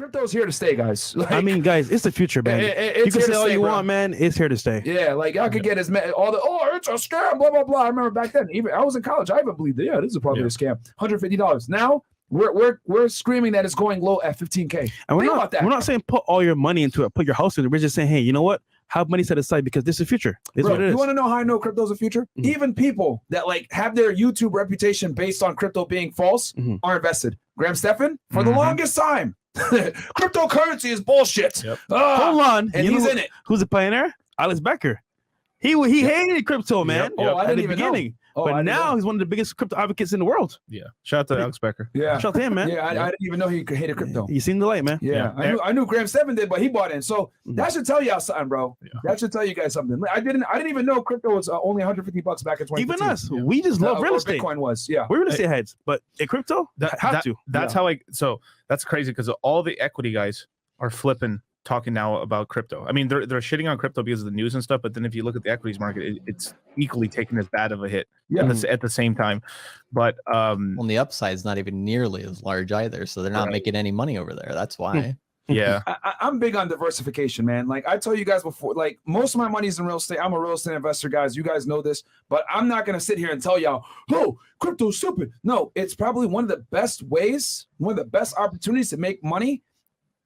crypto's here to stay, guys. Like, I mean, guys, it's the future, man. It's you can here say to all stay, you bro. want, man. It's here to stay. Yeah, like y'all could get as many it's a scam, blah blah blah. I remember back then, even I was in college, I even believed it. Yeah, this is probably a scam. $150. Now we're screaming that it's going low at 15K. And we're Think about we're that. not saying put all your money into it, put your house in it. We're just saying, hey, you know what? Have money set aside because this is the future. It's Bro, what it is. you want to know how I know crypto's the future? Even people that like have their YouTube reputation based on crypto being false are invested. Graham Stephan, for the longest time, cryptocurrency is bullshit. Yep. Hold on. And You he's know in it. Who's the pioneer? Alex Becker. He hated crypto, man. Oh, I at didn't the even know. beginning. Oh, I But didn't now know. he's one of the biggest crypto advocates in the world. Yeah. Shout out to Alex Becker. Yeah. Shout out to him, man. Yeah, I didn't even know he hated crypto. You seen the light, man. Yeah, Yeah. I knew Graham Stephan did, but he bought in. So that should tell y'all something, bro. Yeah. That should tell you guys something. I didn't even know crypto was only $150 back in 2015. Even us, we just love real Or estate. Bitcoin was, yeah. We're real estate heads, but in crypto, have to. That's how so that's crazy because all the equity guys are flipping talking now about crypto. I mean, they're shitting on crypto because of the news and stuff, but then if you look at the equities market, it's equally taking as bad of a hit at the same time. But Well, the upside is not even nearly as large either, so they're not making any money over there. That's why. yeah, I'm big on diversification, man. Like I told you guys before, like most of my money's in real estate. I'm a real estate investor, guys. You guys know this, but I'm not gonna sit here and tell y'all, oh, crypto's stupid. No, it's probably one of the best ways, one of the best opportunities to make money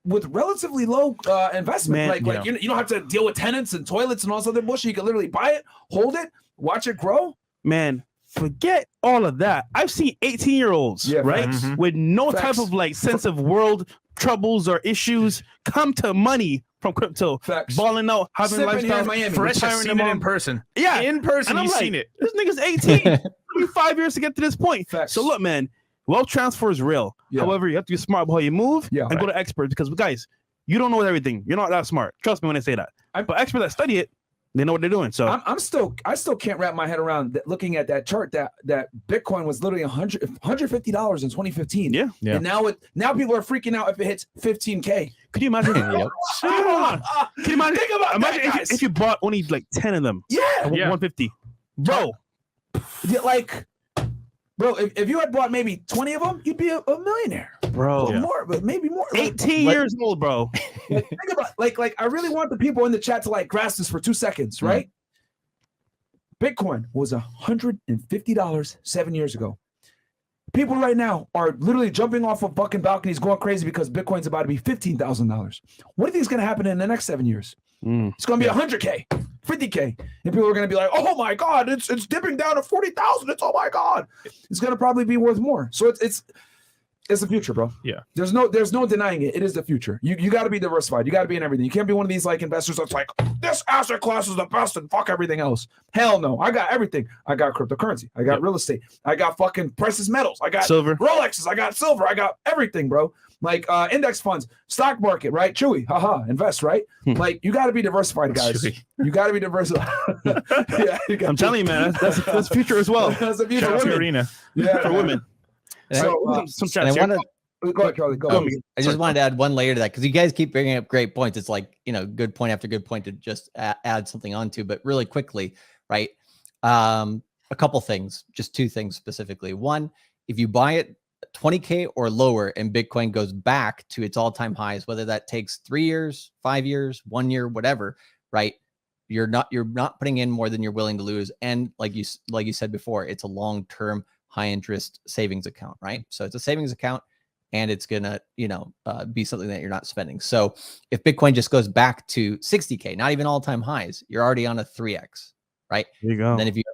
with relatively low investment. Man, you don't have to deal with tenants and toilets and all this other bullshit. You can literally buy it, hold it, watch it grow. Man, forget all of that. I've seen 18-year-olds, right, facts. with no Facts. type of like sense of world troubles or issues come to money from crypto, Facts. balling out, having Sipping here in lifestyle, Miami. fresh retiring has them seen it on- in person. Yeah, In person, and I'm you've like, seen it. This nigga's 18. It'll be 5 years to get to this point. Facts. So look, man, wealth transfer is real. Yeah. However, you have to be smart about how you move Yeah. and go to experts because, guys, you don't know everything. You're not that smart. Trust me when I say that. But experts that study it, they know what they're doing. So I still can't wrap my head around looking at that chart that Bitcoin was literally $150 in 2015. Yeah. And now people are freaking out if it hits 15K. could you imagine? Yep. Come on. Can you imagine? Think about Imagine that, guys. if you bought only like 10 of them. Yeah. At 150. Bro. Yeah, like, bro, if you had bought maybe 20 of them, you'd be a millionaire. Bro. Or more, but maybe more. 18 years old, bro. Think about like I really want the people in the chat to like grasp this for 2 seconds, right? Bitcoin was $150 7 years ago. People right now are literally jumping off of fucking balconies going crazy because Bitcoin's about to be $15,000. What do you think is going to happen in the next 7 years? It's going to be 100K, 50K. And people are going to be like, oh my God, it's dipping down to 40,000. It's, oh my God. It's going to probably be worth more. So it's the future, bro. Yeah. There's no denying it. It is the future. You got to be diversified. You got to be in everything. You can't be one of these like investors that's like, this asset class is the best and fuck everything else. Hell no. I got everything. I got cryptocurrency. I got real estate. I got fucking precious metals. I got Silver. Rolexes. I got silver. I got everything, bro. Like index funds, stock market, right? Chewy, invest, right? Like you got to be diversified, guys. Chewy. You got to be diversified. Yeah, I'm telling you, man, that's future as well. That's the future. Shout out to Women. Arena. Yeah, For women. So, Some And I chats here. wanted, go ahead, Charlie. Go ahead. I just wanted to add one layer to that because you guys keep bringing up great points. It's like, good point after good point to just add something onto, but really quickly, right? A couple things, just 2 things specifically. One, if you buy it 20K or lower and Bitcoin goes back to its all-time highs, whether that takes 3 years, 5 years, 1 year, whatever, right? You're not putting in more than you're willing to lose. And like you said before, it's a long-term high interest savings account, right? So it's a savings account and it's gonna, be something that you're not spending. So if Bitcoin just goes back to 60K, not even all-time highs, you're already on a 3x, right? There you go. And then if you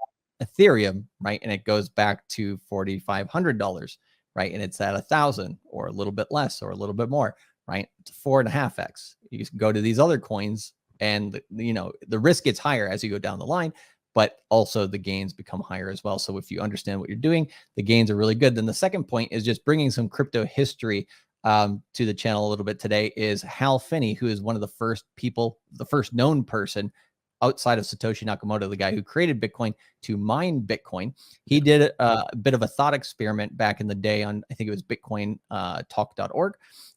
have Ethereum, right, and it goes back to $4,500, right, and it's at 1,000 or a little bit less or a little bit more, right, it's 4.5x. You can go to these other coins, and the risk gets higher as you go down the line, but also the gains become higher as well. So if you understand what you're doing, the gains are really good. Then the second point is just bringing some crypto history to the channel a little bit today is Hal Finney, who is one of the first people, the first known person outside of Satoshi Nakamoto, the guy who created Bitcoin, to mine Bitcoin. He did a bit of a thought experiment back in the day on, I think it was bitcointalk.org,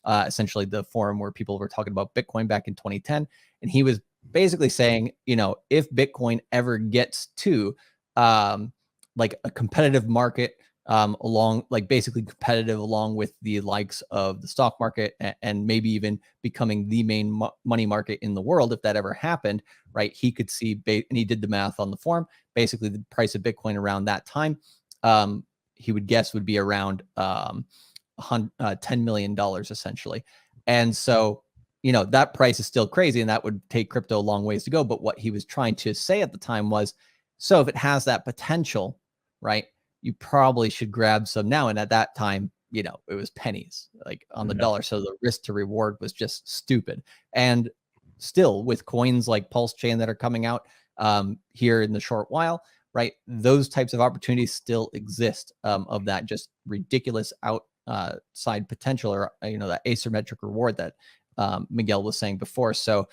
essentially the forum where people were talking about Bitcoin back in 2010. And he was basically saying, if Bitcoin ever gets to like a competitive market along, like basically competitive along with the likes of the stock market, and maybe even becoming the main money market in the world if that ever happened, right? He could see, and he did the math on the forum, basically the price of Bitcoin around that time, he would guess would be around $10 million essentially. And so, that price is still crazy, and that would take crypto a long ways to go. But what he was trying to say at the time was, so if it has that potential, right, you probably should grab some now. And at that time, it was pennies like on the dollar. So the risk to reward was just stupid. And still, with coins like Pulse Chain that are coming out here in the short while, right, those types of opportunities still exist of that just ridiculous outside potential, or that asymmetric reward that Miguel was saying before. So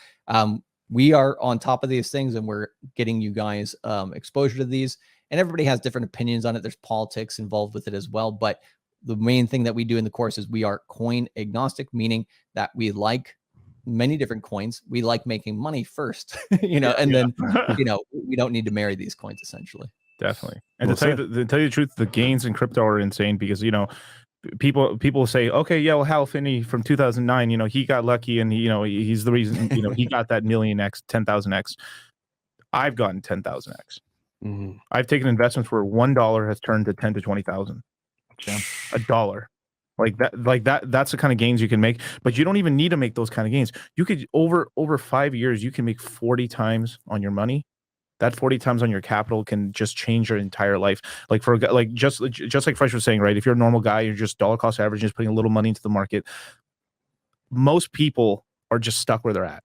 we are on top of these things, and we're getting you guys exposure to these. And everybody has different opinions on it. There's politics involved with it as well. But the main thing that we do in the course is we are coin agnostic, meaning that we like many different coins. We like making money first, and then, we don't need to marry these coins essentially. Definitely. And to tell you the truth, the gains in crypto are insane because, people say, okay, yeah, well, Hal Finney from 2009, he got lucky and he's the reason, he got that million X, 10,000X. I've gotten 10,000X. Mm-hmm. I've taken investments where $1 has turned to 10 to 20,000. A dollar. Like that's the kind of gains you can make, but you don't even need to make those kind of gains. You could over 5 years, you can make 40 times on your money. That 40 times on your capital can just change your entire life. Like for like just like Fresh was saying, right? If you're a normal guy, you're just dollar cost average, just putting a little money into the market. Most people are just stuck where they're at,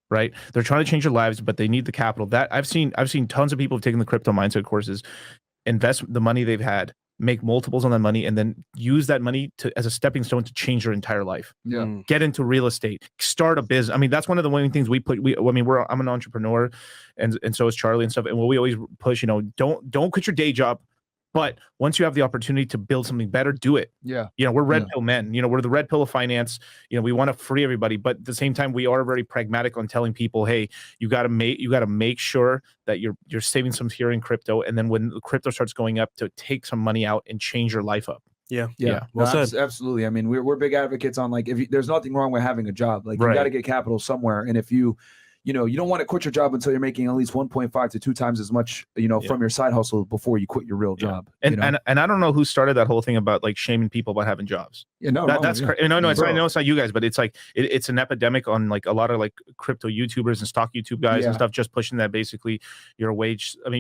right? They're trying to change their lives, but they need the capital. That I've seen tons of people have taken the crypto mindset courses, invest the money they've had, make multiples on that money, and then use that money as a stepping stone to change your entire life. Yeah. Get into real estate, start a business. I mean, that's one of the main things I'm an entrepreneur, and so is Charlie and stuff. And what we always push, don't quit your day job, but once you have the opportunity to build something better, do it. Yeah. We're red pill men. We're the red pill of finance. We want to free everybody, but at the same time, we are very pragmatic on telling people, hey, you got to make sure that you're saving some here in crypto, and then when the crypto starts going up, to take some money out and change your life up. Yeah. Well said. Absolutely. I mean, we're big advocates on, like, there's nothing wrong with having a job. Like, you got to get capital somewhere, and if you don't want to quit your job until you're making at least 1.5 to 2 times as much, from your side hustle before you quit your real job. And I don't know who started that whole thing about like shaming people about having jobs. Yeah, no, that's crazy. No, it's not, I know it's not you guys, but it's like it's an epidemic on like a lot of like crypto YouTubers and stock YouTube guys and stuff, just pushing that basically you're a wage. A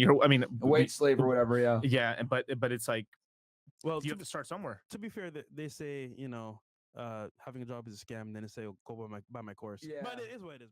wage slave or whatever. Yeah. Yeah, but it's like, well, you have to start somewhere. To be fair, they say having a job is a scam, and then they say, oh, go buy my course. Yeah. But it is what it is.